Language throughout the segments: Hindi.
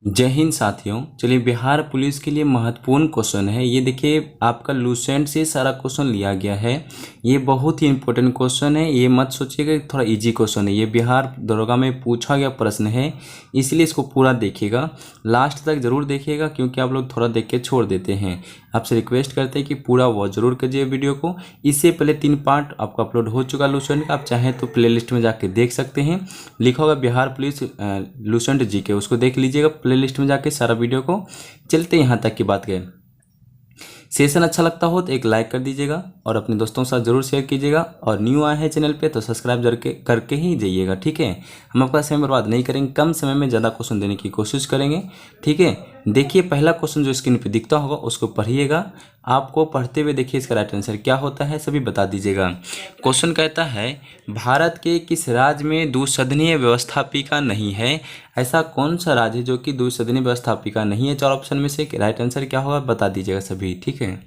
जय हिंद साथियों। चलिए, बिहार पुलिस के लिए महत्वपूर्ण क्वेश्चन है ये। देखिए, आपका लूसेंट से सारा क्वेश्चन लिया गया है। ये बहुत ही इंपॉर्टेंट क्वेश्चन है। ये मत सोचिएगा कि थोड़ा इजी क्वेश्चन है। ये बिहार दरोगा में पूछा गया प्रश्न है, इसलिए इसको पूरा देखिएगा, लास्ट तक जरूर देखिएगा, क्योंकि आप लोग थोड़ा देख के छोड़ देते हैं। आपसे रिक्वेस्ट करते हैं कि पूरा वॉच जरूर कीजिए वीडियो को। इससे पहले 3 पार्ट आपका अपलोड हो चुका लूसेंट का, आप चाहें तो प्लेलिस्ट में जाके देख सकते हैं। लिखा होगा बिहार पुलिस लूसेंट जीके, उसको देख लीजिएगा प्लेलिस्ट में जाके सारा वीडियो को। चलते यहाँ तक की बात गए। सेशन अच्छा लगता हो तो एक लाइक कर दीजिएगा और अपने दोस्तों के साथ जरूर शेयर कीजिएगा, और न्यू आए हैं चैनल पे तो सब्सक्राइब जरूर करके ही जाइएगा। ठीक है, हम आपका समय बर्बाद नहीं करेंगे, कम समय में ज़्यादा क्वेश्चन देने की कोशिश करेंगे। ठीक है, देखिए पहला क्वेश्चन जो स्क्रीन पे दिखता होगा उसको पढ़िएगा। आपको पढ़ते हुए देखिए इसका राइट आंसर क्या होता है सभी बता दीजिएगा। क्वेश्चन कहता है, भारत के किस राज्य में द्विसदनीय व्यवस्थापिका नहीं है? ऐसा कौन सा राज्य है जो कि द्विसदनीय व्यवस्थापिका नहीं है? 4 ऑप्शन में से राइट आंसर क्या होगा बता दीजिएगा सभी। ठीक है,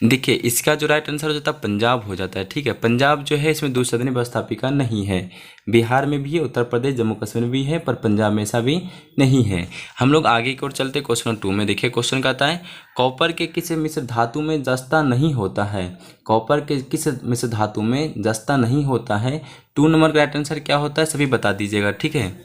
देखिए इसका जो राइट आंसर हो जाता है पंजाब हो जाता है। ठीक है, पंजाब जो है इसमें द्विसदनीय व्यवस्थापिका नहीं है। बिहार में भी है, उत्तर प्रदेश, जम्मू कश्मीर में भी है, पर पंजाब में ऐसा भी नहीं है। हम लोग आगे की ओर चलते क्वेश्चन 2 में। देखिए क्वेश्चन कहता है, कॉपर के किस मिश्र धातु में जस्ता नहीं होता है? कॉपर के किस मिश्र धातु में जस्ता नहीं होता है? 2 नंबर का राइट आंसर क्या होता है सभी बता दीजिएगा। ठीक है,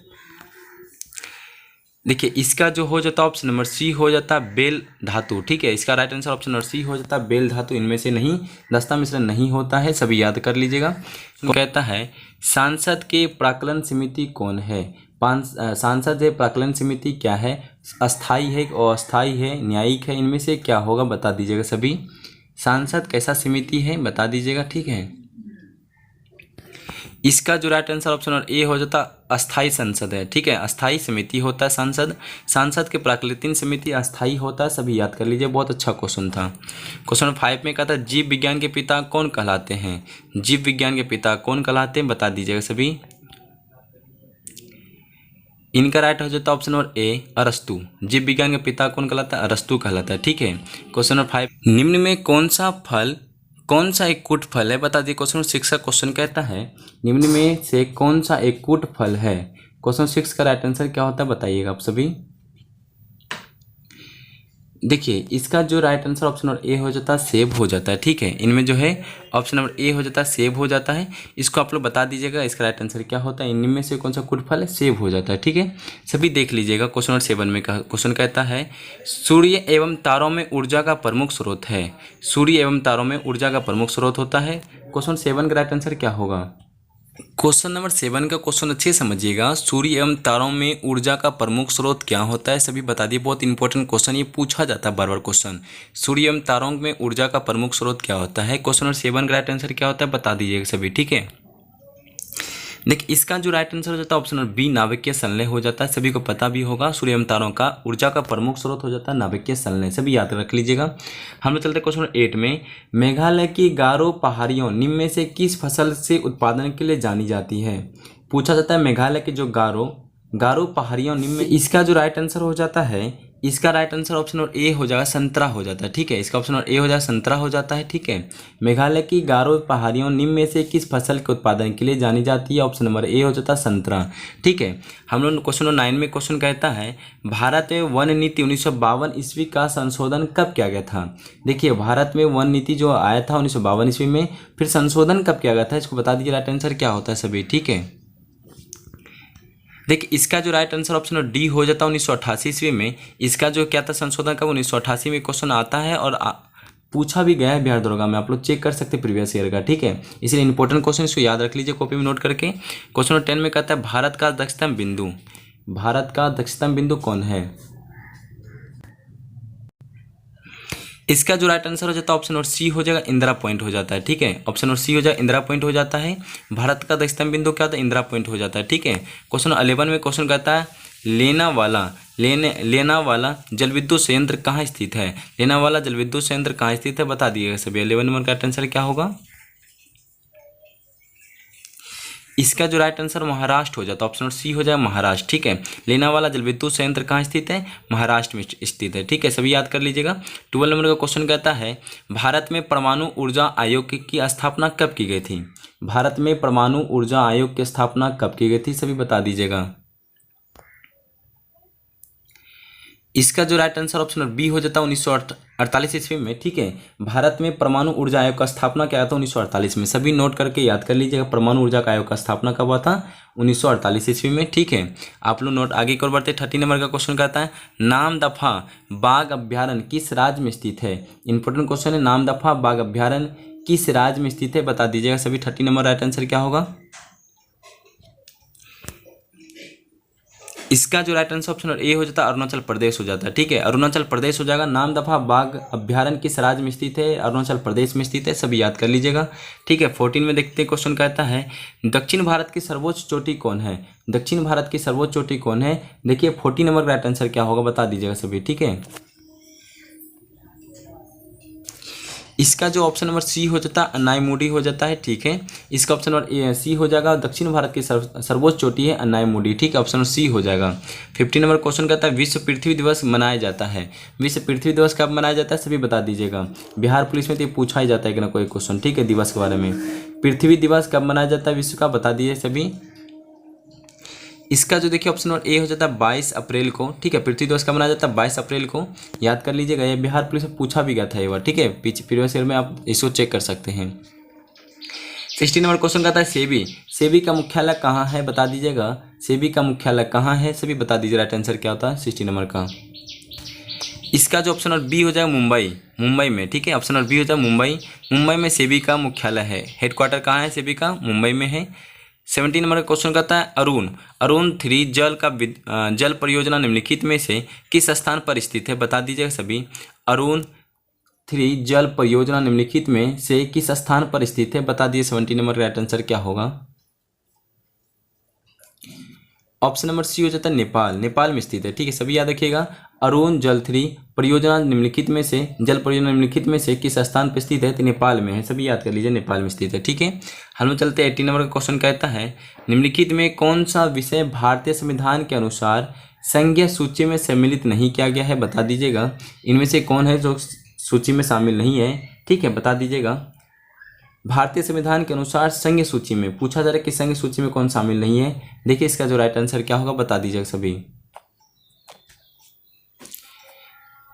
देखिए इसका जो हो जाता है ऑप्शन नंबर सी हो जाता है बेल धातु। ठीक है, इसका right answer option number C हो जाता है बेल धातु। इनमें से नहीं दस्ता मिश्रण नहीं होता है, सभी याद कर लीजिएगा। तो कहता है, सांसद के प्राक्कलन समिति कौन है? सांसद है प्राक्कलन समिति क्या है? अस्थाई है, अस्थाई है, न्यायिक है? इनमें से क्या होगा बता दीजिएगा सभी। सांसद कैसा समिति है बता दीजिएगा। ठीक है, इसका जो राइट आंसर ऑप्शन और ए हो जाता अस्थाई संसद है। ठीक है, अस्थाई समिति होता है सांसद। सांसद के प्राक्कलित समिति अस्थाई होता है, सभी याद कर लीजिए। बहुत अच्छा क्वेश्चन था। क्वेश्चन 5 में कहता है, जीव विज्ञान के पिता कौन कहलाते हैं? जीव विज्ञान के पिता कौन कहलाते हैं बता दीजिएगा सभी। इनका राइट हो जाता है ऑप्शन नंबर ए अरस्तु। जीव विज्ञान के पिता कौन कहलाता है? अरस्तु कहलाता है। ठीक है, क्वेश्चन नंबर 5, निम्न में कौन सा एक कूट फल है बता दिए। क्वेश्चन 6 का क्वेश्चन कहता है, निम्न में से कौन सा एक कूट फल है? क्वेश्चन 6 का राइट आंसर क्या होता है बताइएगा आप सभी। देखिए इसका जो right answer option number A हो जाता है सेब हो जाता है। ठीक है, इनमें जो है ऑप्शन नंबर ए हो जाता है सेब हो जाता है। इसको आप लोग बता दीजिएगा इसका राइट आंसर क्या होता है। इनमें से कौन सा कुट फल है? सेब हो जाता है। ठीक है, सभी देख लीजिएगा। क्वेश्चन नंबर 7 में क्वेश्चन कहता है, सूर्य एवं तारों में ऊर्जा का प्रमुख स्रोत है। सूर्य एवं तारों में ऊर्जा का प्रमुख स्रोत होता है। क्वेश्चन 7 का राइट आंसर क्या होगा? क्वेश्चन नंबर 7 का क्वेश्चन अच्छे समझिएगा। सूर्य एवं तारों में ऊर्जा का प्रमुख स्रोत क्या होता है सभी बता दिए। बहुत इंपॉर्टेंट क्वेश्चन, ये पूछा जाता है बार बार क्वेश्चन। सूर्य एवं तारों में ऊर्जा का प्रमुख स्रोत क्या होता है? क्वेश्चन नंबर 7 का राइट आंसर क्या होता है बता दीजिएगा सभी। ठीक है, देखिए इसका जो राइट आंसर हो जाता है ऑप्शन नंबर बी नाभिकीय संलय हो जाता है। सभी को पता भी होगा सूर्य एवं तारों का ऊर्जा का प्रमुख स्रोत हो जाता है नाभिकीय संलय, सभी याद रख लीजिएगा। हम लोग चलते हैं क्वेश्चन नंबर 8 में। मेघालय की गारो पहाड़ियों निम्न में से किस फसल से उत्पादन के लिए जानी जाती है? पूछा जाता है मेघालय की जो गारो पहाड़ियों निम्न में, इसका जो राइट आंसर हो जाता है, इसका right answer option number A हो जाएगा संतरा हो जाता है। ठीक है, इसका ऑप्शन नंबर ए हो जाएगा संतरा हो जाता है। ठीक है, मेघालय की गारो पहाड़ियों निम्न में से किस फसल के उत्पादन के लिए जानी जाती है? ऑप्शन नंबर ए हो जाता है संतरा। ठीक है, हम लोग क्वेश्चन नंबर 9 में क्वेश्चन कहता है, भारत में वन नीति 1952 ईस्वी का संशोधन कब किया गया था? देखिए भारत में वन नीति जो आया था 1952 ईस्वी में, फिर संशोधन कब किया गया था इसको बता दीजिए। राइट आंसर क्या होता है सभी। ठीक है, देखिए इसका जो राइट आंसर ऑप्शन डी हो जाता है 1988 ईस्वी में। इसका जो क्या था संशोधन का 1988 में क्वेश्चन आता है, और पूछा भी गया है बिहार दरोगा में, आप लोग चेक कर सकते हैं प्रीवियस ईयर का। ठीक है, इसलिए इंपॉर्टेंट क्वेश्चन इसको याद रख लीजिए कॉपी में नोट करके। क्वेश्चन नंबर 10 में कहता है, भारत का दक्षिणतम बिंदु कौन है? इसका जो राइट आंसर हो जाता है ऑप्शन और सी हो जाएगा इंदिरा पॉइंट हो जाता है। ठीक है, ऑप्शन और सी हो जाएगा इंदिरा पॉइंट हो जाता है। भारत का दक्षिणतम बिंदु क्या होता है? इंदिरा पॉइंट हो जाता है। ठीक है, क्वेश्चन 11 में क्वेश्चन कहता है, लेना वाला जल विद्युत संयंत्र कहाँ स्थित है? लेना वाला जल विद्युत संयंत्र कहाँ स्थित है बता दिएगा सभी। 11 नंबर का आंसर क्या होगा? इसका जो राइट आंसर महाराष्ट्र हो जाता है, ऑप्शन सी हो जाए महाराष्ट्र। ठीक है, लेना वाला जल विद्युत संयंत्र कहाँ स्थित है? महाराष्ट्र में स्थित है। ठीक है, सभी याद कर लीजिएगा। 12 नंबर का क्वेश्चन कहता है, भारत में परमाणु ऊर्जा आयोग की स्थापना कब की गई थी? भारत में परमाणु ऊर्जा आयोग की स्थापना कब की गई थी सभी बता दीजिएगा। इसका जो राइट आंसर ऑप्शन बी हो जाता है 1948 ईस्वी में, ठीक है। भारत में परमाणु ऊर्जा आयोग का स्थापना क्या था 1948 में, सभी नोट करके याद कर लीजिएगा। परमाणु ऊर्जा आयोग का स्थापना कब हुआ था 1948 ईस्वी में, ठीक है। आप लोग नोट आगे की ओर बढ़ते। 30 नंबर का क्वेश्चन कहता है नामदफा बाघ अभ्यारण्य किस राज्य में स्थित है। इंपॉर्टेंट क्वेश्चन है, नामदफा बाघ अभ्यारण्य किस राज्य में स्थित है, बता दीजिएगा सभी। 30 नंबर राइट आंसर क्या होगा। इसका जो राइट आंसर ऑप्शन ए हो जाता है अरुणाचल प्रदेश हो जाता है, ठीक है। अरुणाचल प्रदेश हो जाएगा। नामदफा बाघ अभ्यारण्य किस राज्य में स्थित है, अरुणाचल प्रदेश में स्थित है, सभी याद कर लीजिएगा, ठीक है। 14 में देखते हैं क्वेश्चन कहता है दक्षिण भारत की सर्वोच्च चोटी कौन है। दक्षिण भारत की सर्वोच्च चोटी कौन है। देखिए 14 नंबर राइट आंसर क्या होगा बता दीजिएगा सभी, ठीक है। इसका जो ऑप्शन नंबर सी हो जाता है अन्नायमुडी हो जाता है, ठीक है। इसका ऑप्शन नंबर सी हो जाएगा। दक्षिण भारत की सर्वोच्च चोटी है अन्नायमुडी, ठीक है। ऑप्शन नंबर सी हो जाएगा। 50 नंबर क्वेश्चन कहता है विश्व पृथ्वी दिवस मनाया जाता है। विश्व पृथ्वी दिवस कब मनाया जाता है सभी बता दीजिएगा। बिहार पुलिस में तो ये पूछा ही जाता है कि ना कोई क्वेश्चन, ठीक है। दिवस के बारे में पृथ्वी दिवस कब मनाया जाता है विश्व का, बता दीजिए सभी। इसका जो देखिए ऑप्शन नंबर ए हो जाता है 22 अप्रैल को, ठीक है। पृथ्वी दिवस कब मनाया जाता है 22 अप्रैल को, याद कर लीजिएगा। ये बिहार पुलिस में पूछा भी गया था एक बार, ठीक है। प्रीवियस ईयर में आप इसको चेक कर सकते हैं। 60 नंबर क्वेश्चन कहता है सेबी, सेबी का मुख्यालय कहाँ है बता दीजिएगा। सेबी का मुख्यालय कहाँ है सभी बता दीजिए। राइट आंसर क्या होता है 60 नंबर का। इसका जो ऑप्शन नंबर बी हो जाएगा मुंबई, मुंबई में, ठीक है। ऑप्शन नंबर बी हो जाएगा मुंबई, मुंबई में सेबी का मुख्यालय है। हेडक्वार्टर कहाँ है सेबी का, मुंबई में है। 17 नंबर का क्वेश्चन कहता है अरुण 3 जल परियोजना निम्नलिखित में से किस स्थान पर स्थित है बता दीजिएगा सभी। अरुण 3 जल परियोजना निम्नलिखित में से किस स्थान पर स्थित है बता दीजिए। 17 नंबर का राइट आंसर क्या होगा। ऑप्शन नंबर सी हो जाता है नेपाल, नेपाल में स्थित है, ठीक है। सभी याद रखिएगा। अरुण जल 3 परियोजना निम्नलिखित में से, जल परियोजना निम्नलिखित में से किस स्थान पर स्थित है तो नेपाल में है, सभी याद कर लीजिए नेपाल में स्थित है, ठीक है। हम चलते 18 नंबर का क्वेश्चन कहता है निम्नलिखित में कौन सा विषय भारतीय संविधान के अनुसार संघीय सूची में सम्मिलित नहीं किया गया है बता दीजिएगा। इनमें से कौन है जो सूची में शामिल नहीं है, ठीक है, बता दीजिएगा। भारतीय संविधान के अनुसार संघीय सूची में पूछा जा रहा है कि संघीय सूची में कौन शामिल नहीं है। देखिए इसका जो राइट आंसर क्या होगा बता दीजिएगा सभी।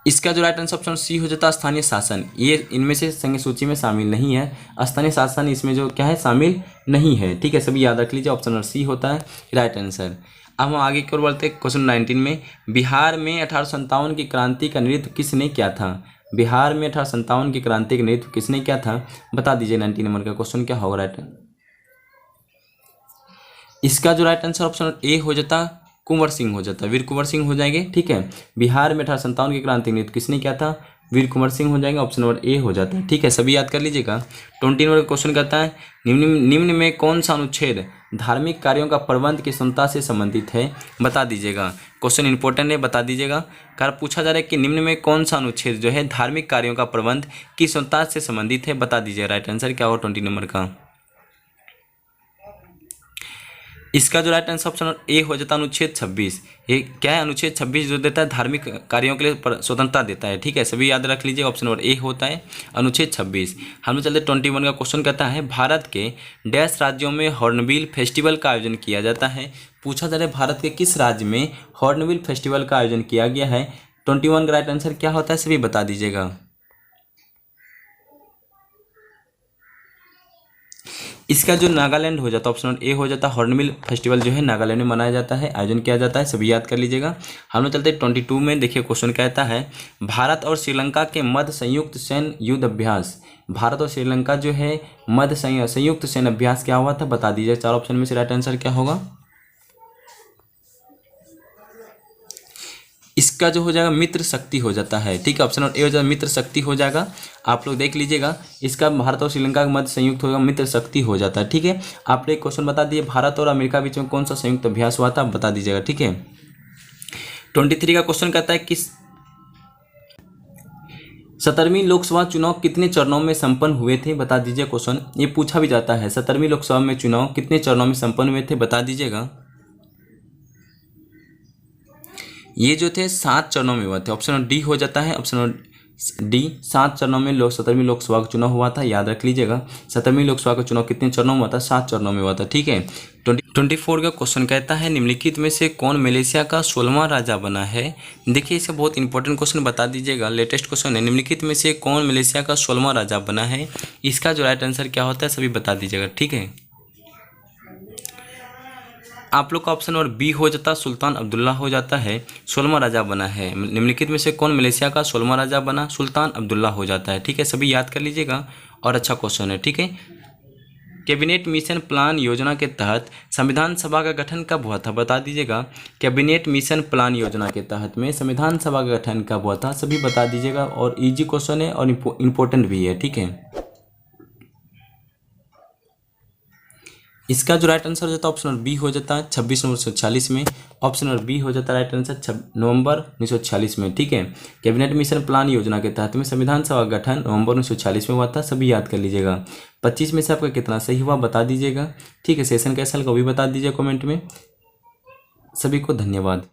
इसका जो राइट आंसर ऑप्शन सी हो जाता है स्थानीय शासन, ये इनमें से संघीय सूची में शामिल नहीं है। स्थानीय शासन इसमें जो क्या है शामिल नहीं है, ठीक है। सभी याद रख लीजिए ऑप्शन नंबर सी होता है राइट आंसर। अब हम आगे की ओर बढ़ते हैं। क्वेश्चन 19 में बिहार में 1857 की क्रांति का नेतृत्व किसने किया था। बिहार में 1857 की क्रांति का नेतृत्व किसने किया था बता दीजिए। 19 नंबर का क्वेश्चन क्या होगा राइट। इसका जो राइट आंसर ऑप्शन ए हो जाता कुंवर सिंह हो जाता, वीर कुंवर सिंह हो जाएंगे, ठीक है। बिहार में 1857 की क्रांति नेतृत्व किसने किया था, वीर कुंवर सिंह हो जाएंगे। ऑप्शन नंबर ए हो जाता है, ठीक है। सभी याद कर लीजिएगा। 20 नंबर का क्वेश्चन कहता है निम्न में कौन सा अनुच्छेद धार्मिक कार्यों का प्रबंध की क्षमता से संबंधित है बता दीजिएगा। क्वेश्चन इंपॉर्टेंट है, बता दीजिएगा। कार पूछा जा रहा है कि निम्न में कौन सा अनुच्छेद जो है धार्मिक कार्यों का प्रबंध की क्षमता से संबंधित है बता दीजिए। राइट आंसर क्या होगा 20 नंबर का। इसका जो राइट आंसर ऑप्शन ए हो जाता है अनुच्छेद 26। ये क्या है अनुच्छेद 26 जो देता है धार्मिक कार्यों के लिए स्वतंत्रता देता है, ठीक है। सभी याद रख लीजिए ऑप्शन नंबर ए होता है अनुच्छेद 26। हम चलते 21 का क्वेश्चन कहता है भारत के डैश राज्यों में हॉर्नबिल फेस्टिवल का आयोजन किया जाता है। पूछा जा रहा है भारत के किस राज्य में हॉर्नबिल फेस्टिवल का आयोजन किया गया है। 21 का राइट आंसर क्या होता है सभी बता दीजिएगा। इसका जो नागालैंड हो जाता है ऑप्शन ए हो जाता है हॉर्नबिल फेस्टिवल जो है नागालैंड में मनाया जाता है, आयोजन किया जाता है, सभी याद कर लीजिएगा। हम लोग चलते 22 में। देखिए क्वेश्चन कहता है भारत और श्रीलंका के मध्य संयुक्त सैन्य युद्ध अभ्यास। भारत और श्रीलंका जो है मध्य संयुक्त सैन्य अभ्यास क्या हुआ था बता दीजिए। 4 ऑप्शन में से राइट आंसर क्या होगा। इसका जो हो जाएगा मित्र शक्ति हो जाता है, ठीक है। ऑप्शन ए हो जाएगा मित्र शक्ति हो जाएगा। आप लोग देख लीजिएगा। इसका भारत और श्रीलंका के मध्य संयुक्त होगा मित्र शक्ति हो जाता है, ठीक है। आप लोग एक क्वेश्चन बता दिए भारत और अमेरिका बीच में कौन सा संयुक्त अभ्यास हुआ था बता दीजिएगा, ठीक है। 23 का क्वेश्चन कहता है किस 17वीं लोकसभा चुनाव कितने चरणों में संपन्न हुए थे बता दीजिए। क्वेश्चन ये पूछा भी जाता है 17वीं लोकसभा में चुनाव कितने चरणों में संपन्न हुए थे बता दीजिएगा। ये जो थे 7 चरणों में हुए थे। ऑप्शन डी हो जाता है, ऑप्शन डी 7 चरणों में 17वीं लोकसभा का चुनाव हुआ था। याद रख लीजिएगा 17वीं लोकसभा का चुनाव कितने चरणों में हुआ था? 7 चरणों में हुआ था। ठीक है। 24 का क्वेश्चन कहता है निम्नलिखित में से कौन मलेशिया का 16वां राजा बना है? देखिए इसे बहुत इंपॉर्टेंट क्वेश्चन बता दीजिएगा, लेटेस्ट क्वेश्चन है। निम्नलिखित में से कौन मलेशिया का 16वां राजा बना है? इसका जो राइट आंसर क्या होता है सभी बता दीजिएगा। ठीक है। आप लोग का ऑप्शन और बी हो जाता सुल्तान अब्दुल्ला हो जाता है, 16वां राजा बना है। निम्नलिखित में से कौन मलेशिया का 16वां राजा बना? सुल्तान अब्दुल्ला हो जाता है। ठीक है, सभी याद कर लीजिएगा और अच्छा क्वेश्चन है। ठीक है। कैबिनेट मिशन प्लान योजना के तहत संविधान सभा का गठन कब हुआ था? बता दीजिएगा। कैबिनेट मिशन प्लान योजना के तहत में संविधान सभा का गठन कब हुआ था? सभी बता दीजिएगा और इजी क्वेश्चन है और इम्पोर्टेंट भी है। ठीक है। इसका जो राइट आंसर हो जाता है ऑप्शन नंबर बी हो जाता है 26 नवंबर 1946 में। ऑप्शन नंबर बी हो जाता है राइट आंसर नवंबर 1946 में। ठीक है। कैबिनेट मिशन प्लान योजना के तहत में संविधान सभा का गठन नवंबर 1946 में हुआ था। सभी याद कर लीजिएगा। 25 में से आपका कितना सही हुआ बता दीजिएगा। ठीक है। सेशन कैसा लगा वो भी बता दीजिए कमेंट में। सभी को धन्यवाद।